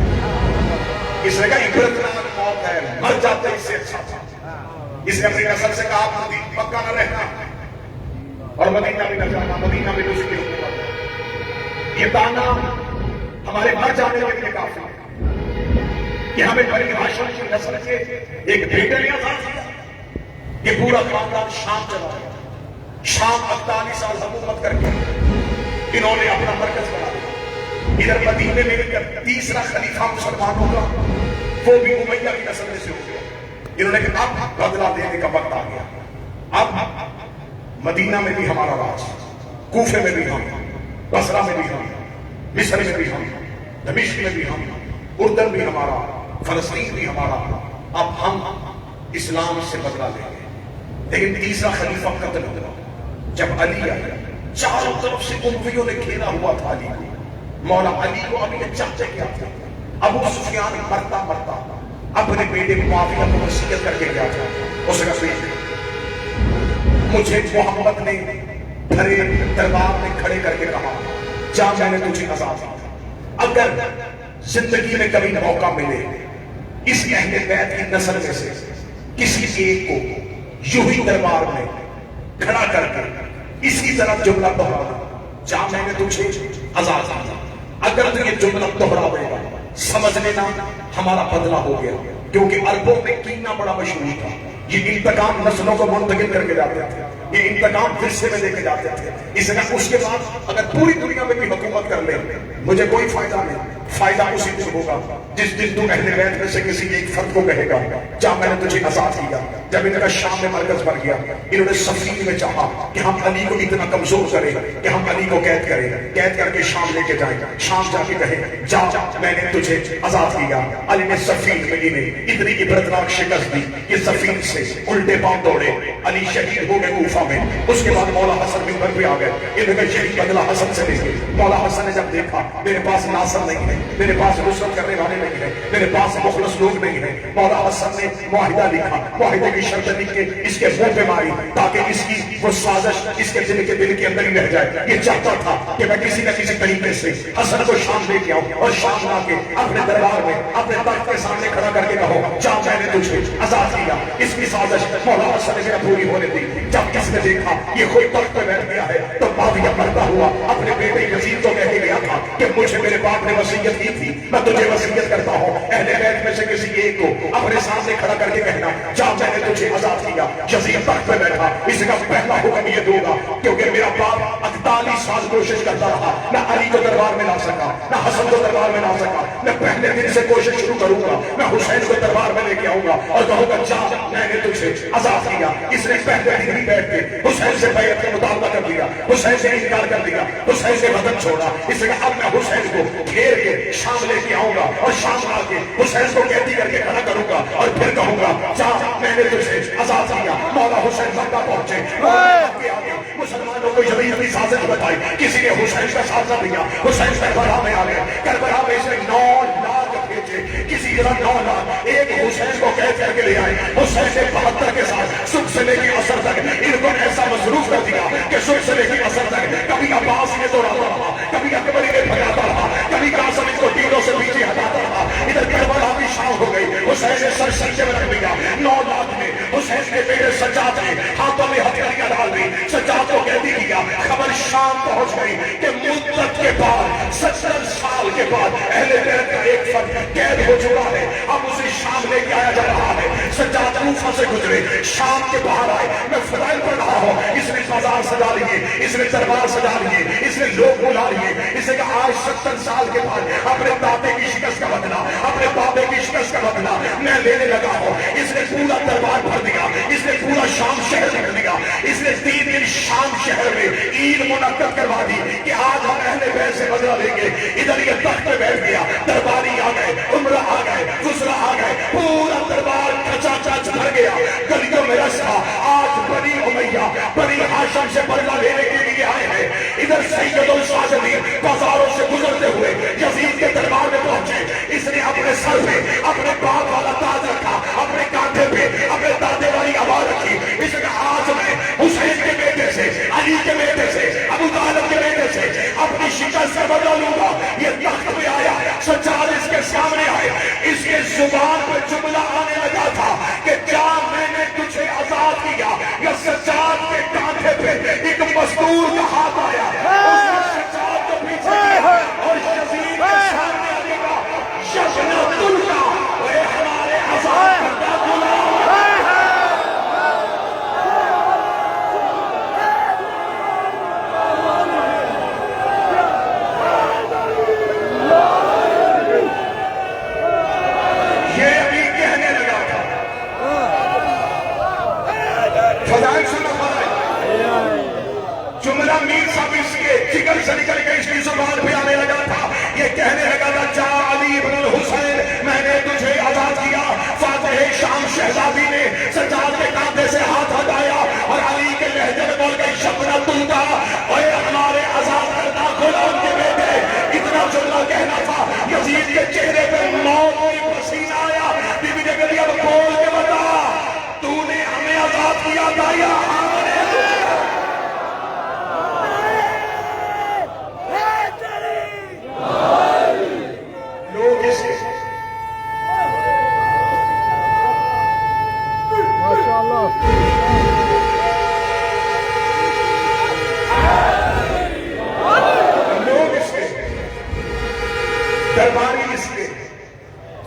اس نے کہا عبرتناک موت ہے, مر جاتے اس سے اچھا تھا. اس نے اپنی نسل سے کہا مکہ نہ رہنا اور مدینہ بھی نہ جانا, مدینہ میں دوسری ہونے والا. یہ دانا ہمارے مر جانے کے لیے کافی ہے. کہ ہمیں بنی ہاشم کی نسل سے ایک بیٹے نے آزاد کیا کہ پورا خاندان شام چلا گیا. شام 48 سال حکومت کر کے انہوں نے اپنا مرکز بنا دیا. ادھر مدینے میں تیسرا خلیفہ مسلمانوں کا وہ بھی امیہ کی نسل میں سے ہو گیا. انہوں نے کہا اب بدلہ دینے کا وقت آ گیا. اب مدینہ میں بھی ہمارا راج، کوفے میں بھی ہم، بصرہ میں بھی ہم، مصر میں بھی ہم، دمشق میں بھی ہم، اردن بھی ہمارا، فلسطین بھی ہمارا. اب ہم اسلام سے بدلہ لیں گے. لیکن تیسرا خلیفہ قتل ہوا. جب علی آیا چاروں طرف سے امویوں نے گھیرا ہوا تھا علی کو. مولا علی کو ابھی چاہتے کیا تھا. ابو سفیان مرتا مرتا اپنے بیٹے معاویہ کو وصیت کر کے گیا تھا. اس نے کہا مجھے محمد نے بھرے دربار میں کھڑے کر کے کہا جا میں نے تجھے آزاد کیا. اگر زندگی میں کبھی موقع ملے اس اہل بیت کی نسل میں سے کسی ایک کو یوں ہی دربار میں کھڑا کر کے اسی طرح جملہ دہرانا جا میں نے تجھے آزاد کیا. اگر تو یہ جملہ دہراوے گا سمجھ لینا ہمارا بدلہ ہو گیا. کیونکہ عربوں میں کینہ بڑا مشہور تھا. یہ انتقام نسلوں کو منتقل کر کے جاتے تھے. یہ انتقام ورثے میں لے کے جاتے تھے. اس لیے اس کے بعد اگر پوری دنیا میں بھی حکومت کر لیں مجھے کوئی فائدہ نہیں. فائدہ اسی دن ہوگا جس دن تو اہل بیت میں سے کسی ایک فرد کو کہے گا جا میں نے تجھے آزاد کیا. جب ان کا شام میں مرکز بن گیا انہوں نے صفین میں چاہا کہ ہم علی کو اتنا کمزور کریں کہ ہم علی کو قید کریں، قید کر کے شام لے کے جائیں. شام جا کے کہیں جا میں نے تجھے آزاد کیا. علی نے صفین میں انہیں اتنی عبرتناک شکست دی کہ صفین سے الٹے پاؤں دوڑے. علی شہید ہو گئے کوفہ میں. اس کے بعد مولا حسن منبر پہ آ گئے. انہوں نے شہید بدلہ حسن سے لے گئے. مولا حسن نے جب دیکھا میرے پاس ناصر نہیں ہے، میرے پاس نصرت کرنے والے نہیں ہیں، میرے پاس مخلص لوگ نہیں ہیں، مولا حسن نے معاہدہ لکھا. معاہدے کی شرط لکھ کے اس کے منہ پہ ماری تاکہ اس کی وہ سازش اس کے دل کے اندر ہی رہ جائے. یہ چاہتا تھا کہ میں کسی نہ کسی طریقے سے حسن کو شام لے کے آؤں اور شام لا کے اپنے دربار میں اپنے تخت کے سامنے کھڑا کر کے کہو جا میں نے تجھے آزاد کیا. اس کی سازش مولا حسن نے پوری ہونے دی. جب کس نے دیکھا یہ خود تخت پہ بیٹھ گیا ہے تو معاویہ مرتا ہوا اپنے بیٹے یزید کو کہہ کے گیا تھا کہ مجھے میرے باپ نے وصیت کی تھی، میں تجھے وصیت کرتا ہوں اہل بیت میں سے کسی ایک کو اپنے سامنے کھڑا کر کے کہنا جا میں نے تجھے آزاد کیا. یزید تخت پہ بیٹھا. اس کا پہلا حکم یہ دوں گا کیونکہ میرا باپ 48 سال کوشش کرتا رہا، نہ علی کو دربار میں لا سکا، نہ حسن کو دربار میں لا سکا. میں پہلے دن سے کوشش شروع کروں گا، میں حسین کو دربار میں لے کے آؤں گا اور کہوں گا جا میں نے تجھے آزاد کیا. اس نے پہلے دن ہی بیٹھ کے حسین سے بیعت کا مطالبہ کر دیا، حسین سے انکار کر دیا، حسین سے وطن چھوڑا. اس لیے اب میں حسین کو گھیر کے شام لے کے آؤں گا اور شام آ کے حسین کو قیدی کر کے کھڑا کروں گا اور پھر کہوں گا جا میں نے تجھے آزاد کیا. مولا حسین مکہ پہنچے. مسلمانوں کو یزید کی سازش بتائی. کسی نے حسین کا ساتھ نہ دیا. حسین کربلا میں آ گیا. کربلا میں سے 9 لاکھ بھیجے. کسی طرح 9 لاکھ ایک حسین کو قید کر کے لے آئے. حسین سے 72 کے ساتھ صبح سے لے کے عصر تک ان کو ایسا مصروف کر دیا کہ صبح سے لے کے عصر تک کبھی عباس نے دوڑاتا رہا، کبھی اکبر نے بھگاتا رہا، کبھی قاسم اس کو تیروں سے پیچھے ہٹاتا رہا. ادھر کربلا بھی شام ہو گئی. حسین نے سر سجدے میں رکھ دیا. 9 لاکھ میں حسین کے بیٹے سجاد نے ہاتھوں میں ہتھیلیاں ڈال دی. سجاد کو قیدی کیا. خبر شام پہنچ گئی کہ مدت کے بعد 70 سال کے بعد اہل بیت کا ایک فرد قید ہو چکا ہے. اب اسے شام لے کے آیا جا رہا ہے. سجاد کوفہ سے گزرے شام کے باہر آئے. میں فضائل پڑھ رہا ہوں. اس نے بازار سجا لیے، اس نے دربار سجا لیے، اس نے لوگ بلا لیے. اس نے کہا آج 70 سال کے بعد اپنے دادے کی شکست کا بدلہ، اپنے بابے کی شکست کا بدلہ میں لینے لگا ہوں. اس نے پورا دربار بھر دیا. اس نے پورا شام شہر بھر دیا. اس نے 3 دن شام شہر میں عید منعقد کروا دی کہ آج ہم اہل بیت سے بدلہ لیں گے. ادھر یہ تخت پہ بیٹھ گیا. درباری آ گئے، عمرہ آ گئے، وزرا آ گئے. پورا دربار کچا چچ بھر گیا. گلیوں میں رش تھا. آج بنی امیہ بنی ہاشم سے بدلہ لینے کے لیے آئے ہیں. ادھر سید الشاذلین بازاروں سے گزرتے ہوئے یزید کے دربار میں پہنچے. اس نے اپنے سر پہ اپنے باپ والا تاج رکھا، اپنے کاندھے پہ اپنے دادے والی آواز رکھی. اس نے کہا آج میں حسین کے بیٹے سے، علی کے بیٹے سے، ابو طالب کے بیٹے سے اپنی شکست سے بدلہ لوں گا. یہ تخت پہ آیا. سجاد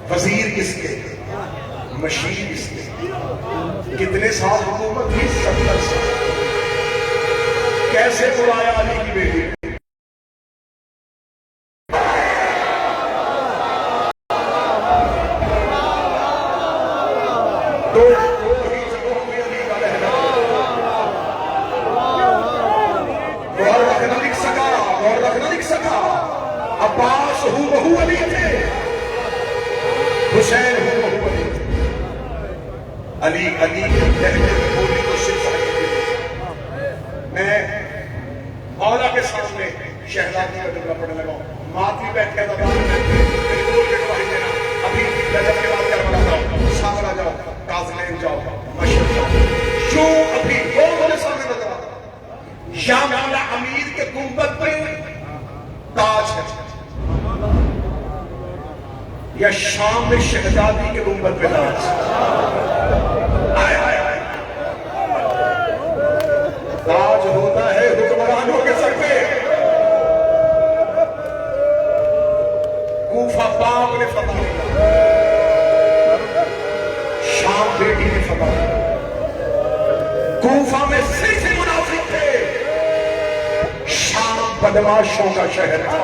وزیر کس کے؟ مشیر کس کے؟ کتنے سال حکومت تھی؟ 70 سال۔ کیسے بلایا علی کی بیٹی؟ دو ہی جگہوں میں علی کا لہنا، غور رکھنا لکھ سکا، غور رکھنا لکھ سکا۔ عباس ہو بہو علی تھے، حسین ہو بہو علی تھے۔ علی علی کے لہجے میں بولی تو صرف علی تھی۔ میں مولا کے سامنے شہزادی کا جملہ پڑھنے لگا ہوں، ماتھی بیٹھے تھا، میری بول کے گواہی دینا، ابھی رجب کے بعد کربلا جاؤ، سامرا جاؤ، کاظمین جاؤ، مشرق جاؤ، جو ابھی وہ میرے سامنے نظر آتا یا مولا امیر کے گنبد پہ تاج ہے، یا شام میں شہزادی کے گنبد پہ تاج۔ آئے آئے آئے، تاج ہوتا ہے حکمرانوں کے سر پہ۔ کوفہ باغ نے فتح کیا، شام بیٹی نے فتح کیا۔ کوفہ میں صرف منافق تھے، شام بدماشوں کا شہر تھا،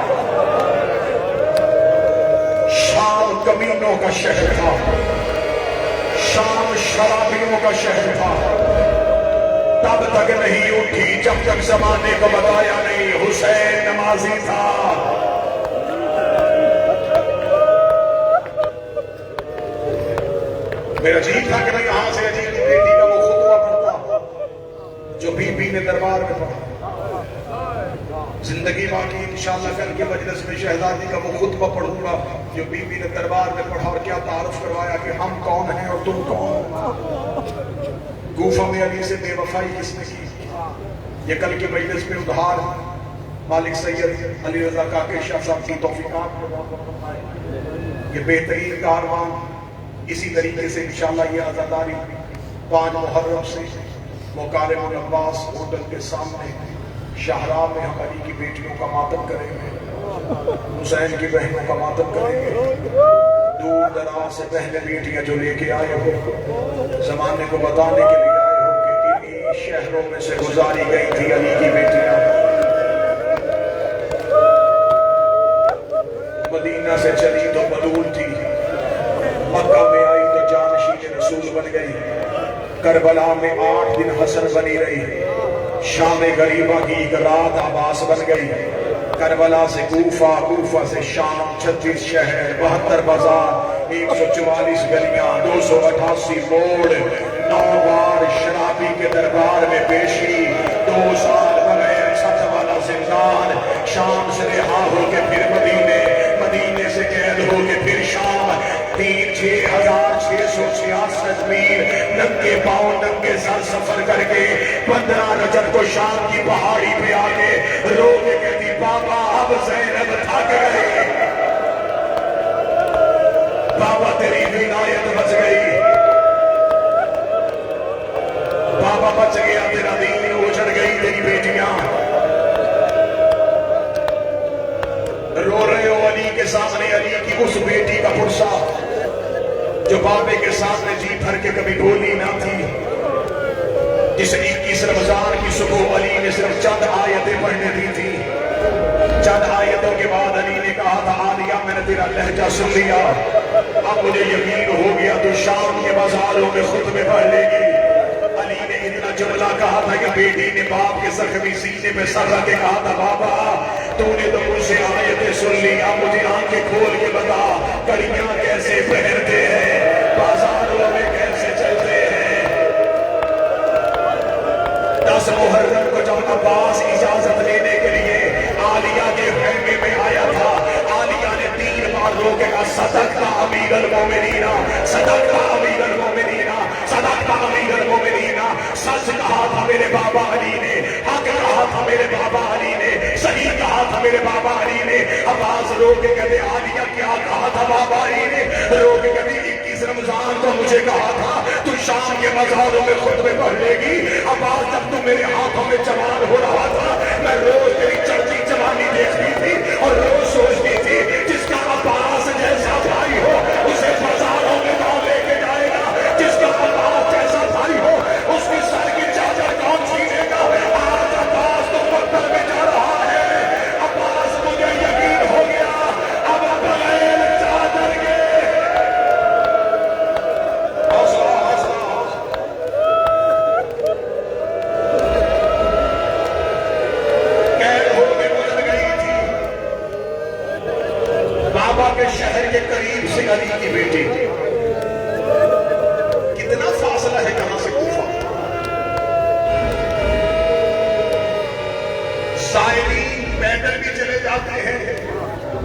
شام کمینوں کا شہر تھا، شام شرابیوں کا شہر تھا۔ تب تک نہیں اٹھی جب تک زمانے کو بتایا نہیں حسین نمازی تھا۔ میرا جی تھا کہ میں یہاں سے عجیب کی بیٹی کا وہ خطبہ پڑھتا جو بی بی نے دربار میں پڑھا۔ زندگی باقی انشاءاللہ کل کے مجلس میں شہزادی کا وہ خطبہ پڑھوں گا جو بی بی نے دربار میں پڑھا اور کیا تعارف کروایا کہ ہم کون ہیں اور تم کون۔ کوفہ میں علی سے بے وفائی کس نے کی؟ یہ کل کے مجلس میں ادھار مالک سید علی رضا کاکڑ شاہ صاحب کی توفیقات میں یہ بہترین کاروان اسی طریقے سے انشاءاللہ یہ عزاداری 5 محرم سے مکارم العباس ہوٹل کے سامنے شاہراہ میں ہم علی کی بیٹیوں کا ماتم کریں گے، حسین کی بہنوں کا ماتم کریں گے۔ دور دراز سے بہنیں بیٹیاں جو لے کے آئے ہو، زمانے کو بتانے کے لیے آئے ہو کہ انہی شہروں میں سے گزاری گئی تھی علی کی بیٹیاں۔ مدینہ سے چلی تو بدول تھی، مکہ میں آئی تو جانشین رسول بن گئی، کربلا میں 8 دن حسن بنی رہی، شام غریبہ کی ایک رات عباس بن گئی، کربلا سے کوفہ، کوفہ سے شام، 36 شہر، 72 بازار، 144 گلیاں، 288 موڑ، 9 بار شرابی کے دربار میں پیشی، 2 سال بغیر چھت والا زندان، شام سے رہا ہو کے پھر مدینے، مدینے سے قید ہو کے پھر شام، 6,666 میل ننگے پاؤں ننگے سر سفر کر کے 15 رجب کو شام کی پہاڑی پہ آگے رو کے کہتی بابا اب زینب تھک گئے، بابا تیری ولایت بچ گئی، بابا بچ گیا تیرا دین اجڑ گئی تیری بیٹیاں۔ رو رہے ہو علی کے سامنے، علی کی اس بیٹی کا پرسا جو بابے کے سامنے جی بھر کے کبھی بولی نہ تھی، جسے 21 رمضان کی صبح علی نے صرف چند آیتیں پڑھنے دی تھی۔ چند آیتوں کے بعد علی نے کہا تھا عالیہ میں نے تیرا لہجہ سن لیا، اب مجھے یقین ہو گیا تو شام کے بازاروں میں خطبے پڑھ لے گی۔ علی نے اتنا جملہ کہا تھا کہ بیٹی نے باپ کے زخمی سینے پہ سر رکھ کے کہا تھا بابا تو نے تو مجھ سے آیتیں سن لی، اب مجھے آنکھیں کھول کے بتا کڑیاں کیسے پہنتے ہیں، بازاروں میں کیسے چلتے ہیں۔ 10 محرم کو جب عباس اجازت لینے کے لیے عالیہ کے خیمے میں آیا تھا، عالیہ نے 3 بار رو کے کہا صدقت امیر المومنین، صدقت امیر المومنین، صدقت امیر المومنین، سچ کہا تھا میرے بابا علی نے، حق کہا تھا میرے بابا علی نے، صحیح کہا تھا میرے بابا علی نے۔ عباس رو کے کہتے عالیہ کیا کہا تھا بابا علی نے؟ رو کے کہتے 21 رمضان کو مجھے کہا تھا تو شام کے مزاروں میں خطبے پڑھ لے گی۔ عباس جب تم میرے ہاتھوں میں جوان ہو رہا تھا میں روز تیری چڑھتی جوانی دیکھتی تھی اور روز سوچتی تھی جس کا عباس جیسا بھائی ہو اسے شہر کے قریب سے علی کی بیٹی. کتنا فاصلہ ہے کہاں سے کوفہ. زائرین پیدل بھی چلے جاتے ہیں,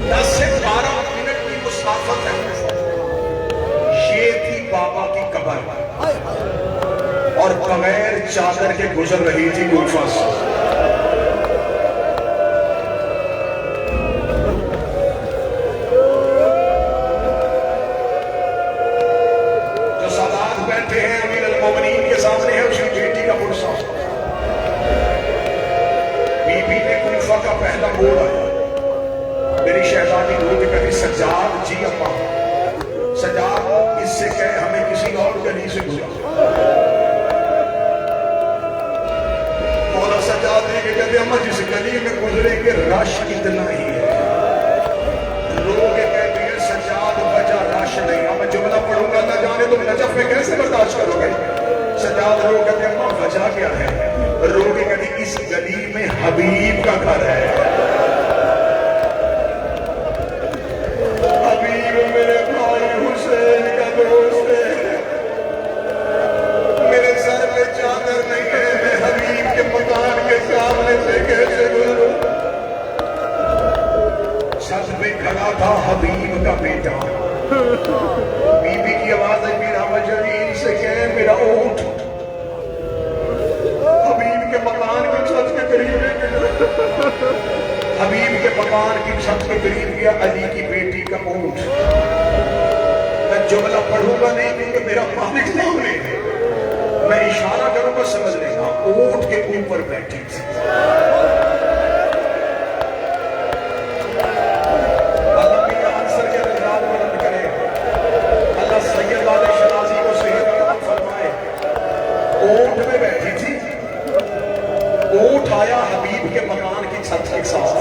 10 سے 12 منٹ کی مسافت ہے. یہ تھی بابا کی قبر اور بغیر چادر کے گزر رہی تھی کوفہ سے. جو سادات بیٹھے ہیں امیر المومنین کے سامنے ہے اس کی بیٹی کا پرسا. بی بی نے کوفہ کا پہلا موڑ آیا. میری شہزادی روتے کبھی سجاد جی اپا سجاد اس سے کہے ہمیں کسی اور گلی سے گزرا. مولا سجاد نے کہتے اما جس گلی میں گزرے کہ رش اتنا ہی ہے. رو کے کہتے ہیں سجاد وجہ رش نہیں. اب میں جملہ پڑھوں گا نہ جانے تم نجف میں کیسے برداشت کرو گے. سجاد رو کہتے اما وجہ کیا ہے. رو کے کہتے اس گلی میں حبیب کا گھر ہے. حبیب میرے بھائی حسین کا دوست ہے. میرے سر میں چادر نہیں ہے, میں حبیب کے مکان کے سامنے سے کیسے گزروں. سچ میں کھڑا تھا حبیب کا بیٹا. بی بی کی آواز ہے میرا مجرین سے کہے میرا اونٹ. حبیب کے مکان کی چھت کے قریب حبیب کے مکان کی چھت کے قریب گیا علی کی بیٹی کا اونٹ. میں جملہ پڑھوں گا نہیں کیونکہ میرا مالک سامنے ہے. میں اشارہ کروں گا سمجھ لے گا. اونٹ کے اوپر بیٹھی تھی. اللہ میرے آنسر کے رضاد بلند کرے. اللہ سید والے شرازی کو صحت عطا فرمائے. اونٹ میں بیٹھی تھی. اونٹ آیا حبیب کے مکان کی چھت کے ساتھ.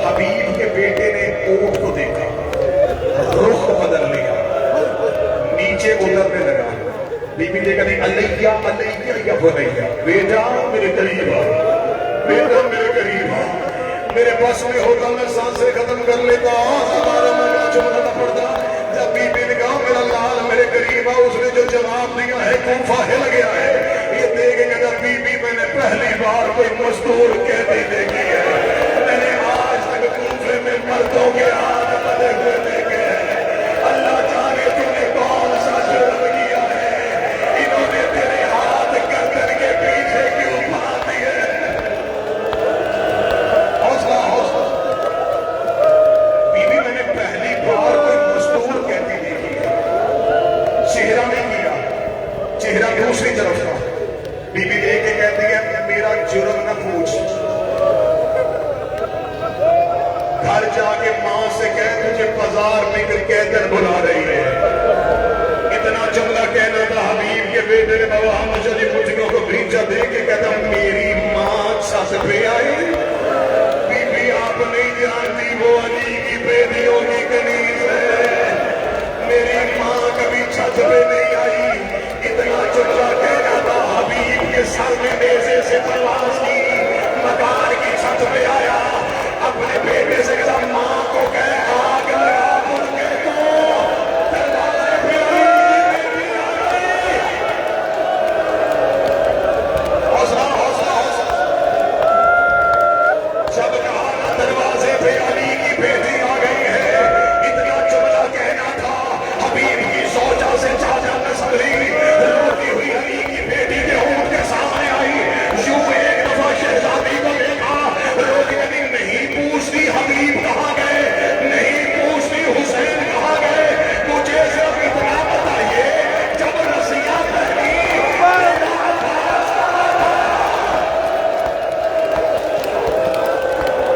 حبیب کے بیٹے نے اونٹ کو دیکھا, رخ بدل لیا, نیچے اترنے لگا. بی بی نے کہا علیہ یا بنیا بیٹا میرے قریب آ, بیٹا میرے قریب آ. میرے بس میں ہوتا میں سانسیں ختم کر لیتا. ہمارا میں جملہ نہ پڑتا. جب بی بی نے کہا میرا لال میرے قریب آ, اس نے جو جواب دیا ہے کوفہ ہل گیا ہے. یہ دیکھے کہ جب بی بی میں نے پہلی بار کوئی مزدور قیدی دیکھی ہے. میں نے آج تک کوفے میں مردوں کے ہاتھ بدے ہوئے دیکھے ہیں. اللہ جانے تم نے کون سا جرم کیا ہے. انہوں نے تیرے ہاتھ گردن کے پیچھے کیوں باندھ دیے. حوصلہ حوصلہ. بی بی میں نے پہلی بار کوئی مزدور قیدی دیکھی ہے. چہرہ نہیں کیا, چہرہ دوسری طرف تھا. بی بی دیکھ کے کہتی ہے میرا جرم نہ پوچھ. گھر جا کے ماں سے کہہ تجھے بازار میں کوئی قیدن بلا رہی ہے. اتنا جملہ کہنا تھا. حبیب کے بیٹے نے بابا مجھے مٹھیوں کو بھیجا دے کے کہتا میری ماں چھت پہ آئی. بی بی آپ نہیں جانتی وہ علی کی بیٹیوں کی کنیز ہے. میری ماں کبھی چھت پہ نہیں آئی. اتنا جملہ کہنا تھا. حبیب کے سر میں نیزے سے پرواز کی, مکان کی چھت پہ آیا. اپنے بیٹے سے کہا ماں کو کہہ آگ لگا مرغے کو. دروازے پہ آئی. حوصلہ حوصلہ حوصلہ. جب کہا دروازے پہ علی کی بیٹی آ گئی ہے. اتنا جملہ کہنا تھا. حبیب کی زوجہ سے چادر نہ سنبھلی, روتی ہوئی علی کی بیٹی کے اونٹ کے سامنے آئی. یوں ایک دفعہ شہزادی کو دیکھا. روتی نہیں پوچھتی حبیب کہاں گئے, نہیں پوچھتی حسین کہاں گئے. مجھے صرف اتنا بتائیے جب رسیاں پہنی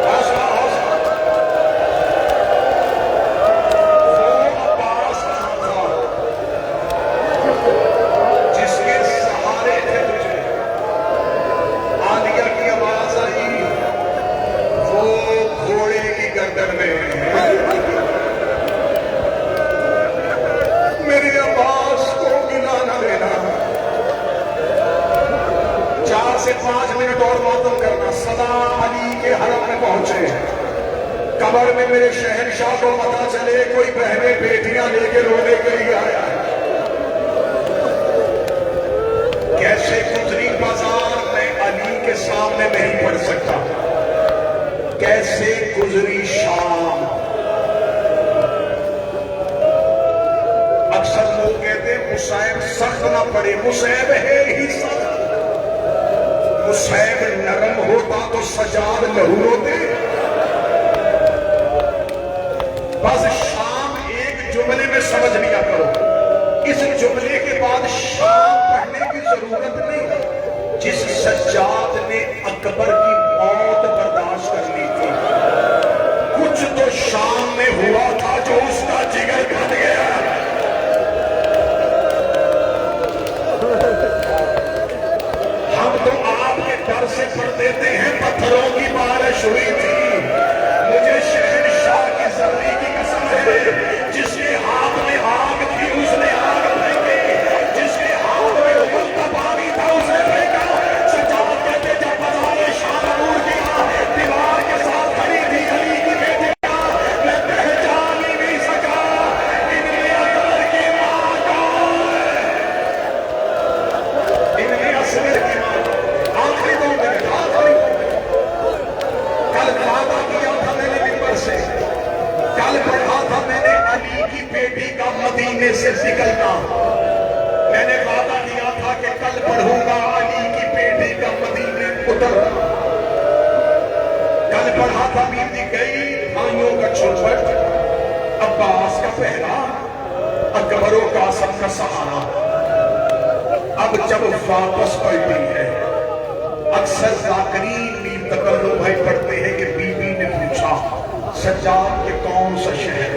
حوصلہ حوصلہ. وہ عباس کہاں تھا جس کے سہارے تھے تجھے. عالیہ کی آواز آئی وہ گھوڑے کی گردن میں. میرے عباس کو گلا نہ لینا. 4 سے 5 منٹ اور ماتم کرنا. صدا علی کے حرم میں پہنچے. قبر میں میرے شہنشاہ کو پتا چلے کوئی مصیب سخت نہ پڑے، مصیب ہے ہی سخت۔ مصیب نرم ہوتا تو سجاد لہو ہوتے۔ بس شام ایک جملے میں سمجھ لیا کرو، اس جملے کے بعد شام پڑھنے کی ضرورت نہیں۔ جس سجاد نے اکبر کی موت برداشت کر لی تھی، کچھ تو شام میں ہوا تھا جو اس کا جگر گھٹ گیا۔ ہم تو آپ کے ڈر سے پڑھ دیتے ہیں، پتھروں کی بارش ہوئی تھی۔ مجھے شہنشاہ کی زردی کی قسم ہے، جس کے ہاتھ میں آگ تھی اس نے آگ پھینکی، جس کے ہاتھ میں ابل کا پانی تھا اس نے پھینکا۔ سجاد کہتے جب بازار شام عبور کیا، دیوار کے ساتھ کھڑی تھی علی کی بیٹیاں، میں پہچان ہی نہیں سکا ان میں اکبر کی ماں کون ہے، ان میں اصغر کی ماں۔ آخری 2 منٹ، آخری 2 منٹ۔ کل وعدہ کیا تھا میں نے ممبر سے، کل پڑھا تھا میں نے علی کی بیٹی کا مدینے سے نکلنا۔ میں نے وعدہ کیا تھا کہ کل پڑھوں گا علی کی بیٹی کا مدینے اترنا۔ کل پڑھا تھا بیوی گئی، بھائیوں کا چھوٹ، عباس کا پہرا، اکبر و قاسم کا سہارا۔ اب جب واپس پلٹی ہے، اکثر ذاکرین میر تقرب بھائی پڑھتے ہیں کہ بی بی نے پوچھا سجاد کے کون سا شہر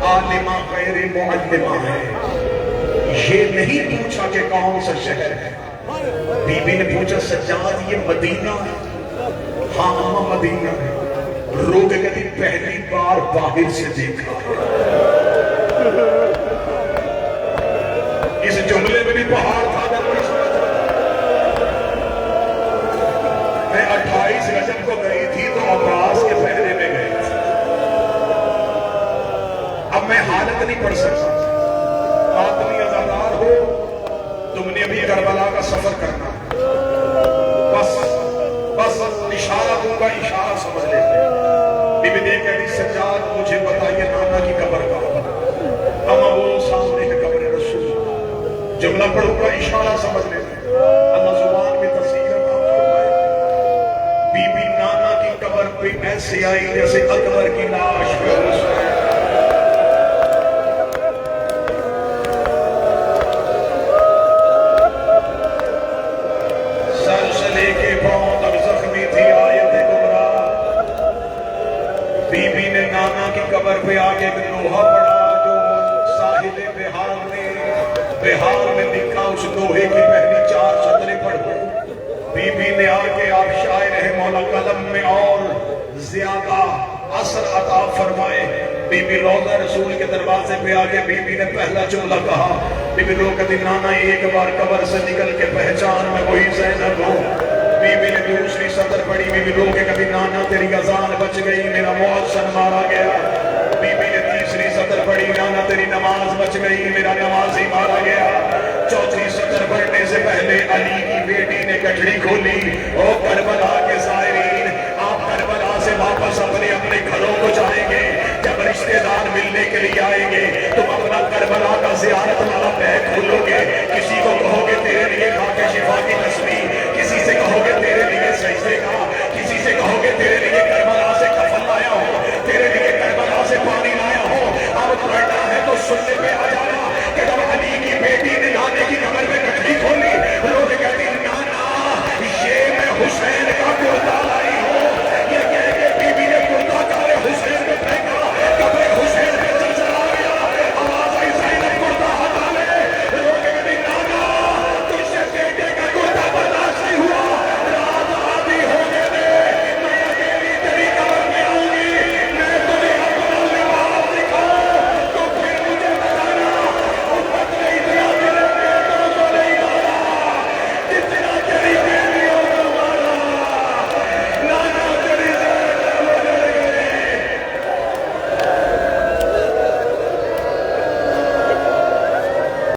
عالمہ غیر معلمہ ہے؟ یہ نہیں پوچھا کہ کون سا شہر ہے، بی بی نے پوچھا سجاد یہ مدینہ ہے؟ ہاں ہاں مدینہ ہے۔ رو کے کہتی پہلی بار باہر سے دیکھا ہے۔ اس جملے میں بھی پہاڑ تھا۔ میں 28 رجب کو گئی تھی تو عباس کے پہرے میں گئی تھی۔ اب میں حالت نہیں پڑھ سکتا، آدمی ازادار ہو، تم نے ابھی کربلا کا سفر کرنا، بس اشارہ دوں گا، اشارہ سمجھ لیتے۔ بی بی دیکھ کہتی سجاد مجھے بتائیے نانا کی قبر کہاں؟ اما وہ سامنے ہے قبر رسول۔ جملہ پڑھوں گا، اشارہ سمجھ لیتے۔ اللہ زبان میں تصویر عطا فرمائے۔ بی بی نانا کی قبر پہ ایسے آئی جیسے اکبر کی لاش پہ حسین۔ سر سے لے کے پاؤں تک زخمی تھی آیت گمراہ۔ بی بی نے نانا کی قبر پہ آگے ایک لوہا پڑا جو ساحل بہار میں دکھا، اس لوہے کی پہلی 4 سطریں پڑھ گئی۔ بی بی نے آگے آپ شاعر ہے مولا قلم میں اور زیادہ اثر عطا فرمائے۔ بی بی روضہ رسول کے دروازے پہ آگے بی بی نے پہلا جملہ کہا، بی بی رو کہتی نانا ایک بار قبر سے نکل کے پہچان میں وہی زینب ہوں۔ بی بی نے دوسری سطر پڑھی، بی بی رو کے کبھی نانا تیری اذان بچ گئی، میرا مؤذن مارا گیا۔ بی بی نے تیسری سطر پڑھی، نانا تیری نماز بچ گئی، میرا نمازی مارا گیا۔ چوتھی سطر پڑھنے سے پہلے علی کی بیٹی نے گٹھڑی کھولی، او کربلا کے زائرین، آپ کربلا سے واپس اپنے گھروں کو جائیں گے، جب رشتہ دار ملنے کے لیے آئیں گے تم اپنا کربلا کا زیارت والا بیگ کھولو گے، کسی کو کہو گے تیرے لیے خاک شفا کی تسبیح، کسی سے کہو گے تیرے لیے سجدے کا، کسی سے کہو گے تیرے لیے